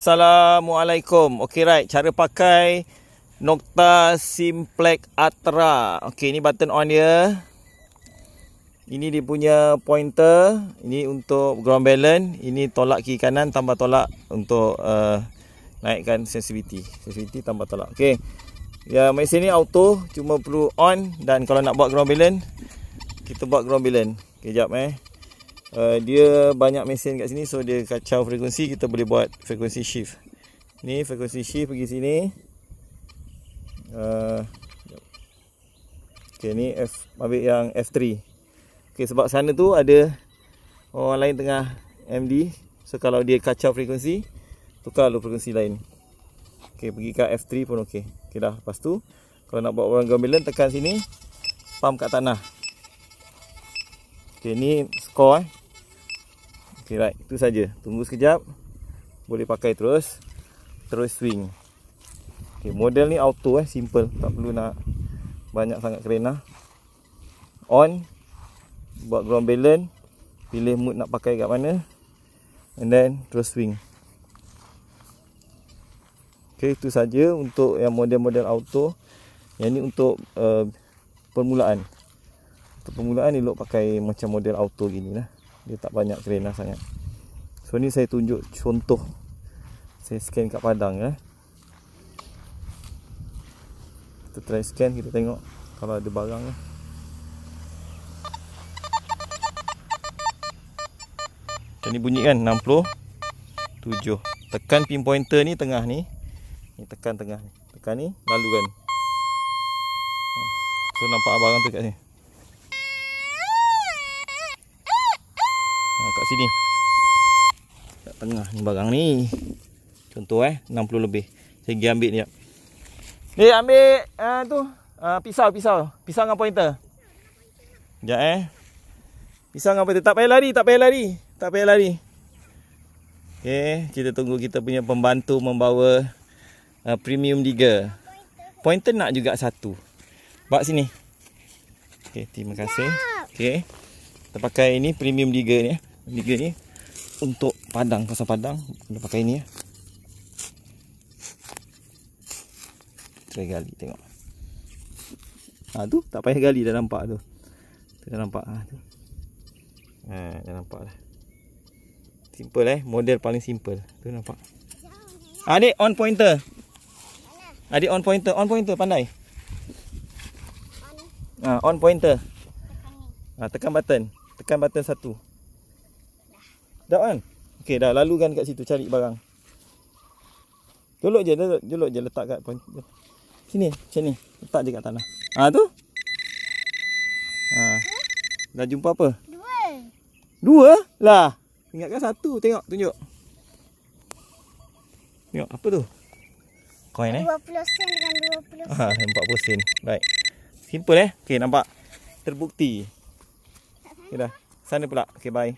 Assalamualaikum. Okey, right, cara pakai Nokta Simplex Ultra. Okey, ini button on dia. Ini dia punya pointer. Ini untuk ground balance. Ini tolak kiri kanan tambah tolak untuk naikkan sensitivity. Sensitivity tambah tolak. Okey. Ya, mesin ni auto, cuma perlu on, dan kalau nak buat ground balance, kita buat ground balance. Okey, jap dia banyak mesin kat sini, so dia kacau frekuensi. Kita boleh buat frekuensi shift. Ni frekuensi shift pergi sini. Okey, ni ambil yang F3. Okey, sebab sana tu ada orang lain tengah MD, so kalau dia kacau frekuensi, tukar lu frekuensi lain. Okey, pergi kat F3 pun okey. Okey dah. Lepas tu kalau nak buat orang ground balance, tekan sini, pump kat tanah. Okey, ni skor Okey, right, itu saja. Tunggu sekejap. Boleh pakai terus swing. Okey, model ni auto simple, tak perlu nak banyak sangat kerena. On, buat ground balance, pilih mood nak pakai kat mana, and then terus swing. Okey, itu saja untuk yang model-model auto. Yang ni untuk permulaan. Untuk permulaan elok pakai macam model auto gini lah. Dia tak banyak kerena sangat. So ni saya tunjuk contoh. Saya scan kat padang Kita try scan, kita tengok kalau ada barang Macam ni bunyi kan, 67. Tekan pin pointer ni tengah ni. Ni tekan tengah ni. Tekan ni lalu kan. So nampak barang tu kat sini. Kat sini. Kat tengah ni barang ni. Contoh 60 lebih. Saya pergi ambil ni. Ni ambil tu pisau dengan pointer. Sekejap pisau dengan pointer. Tak payah lari. Okey, kita tunggu kita punya pembantu membawa premium digger. Pointer nak juga satu. Bawa sini. Okey, terima kasih. Okey. Kita pakai ini premium digger ni. Digger ni untuk padang, pasal padang kita pakai ini Try gali tengok. Tu tak payah gali, dah nampak tu. Dah nampak tu. Dah nampak dah. Simple model paling simple. Tu nampak. Adik on pointer. Adik on pointer, pandai. On pointer. Tekan button satu. Dah on. Okey, dah lalu kan kat situ cari barang. Jolok je letak kat pointer. Sini, macam ni. Letak je kat tanah. Tu. Dah jumpa apa? Dua? Lah. Ingatkan satu. Tengok, tunjuk. Tengok, apa tu? Koin 20 sen dengan 20 sen. 40 sen. Baik. Simple Okey, nampak? Terbukti. Okey dah. Sana pula. Okey, bye.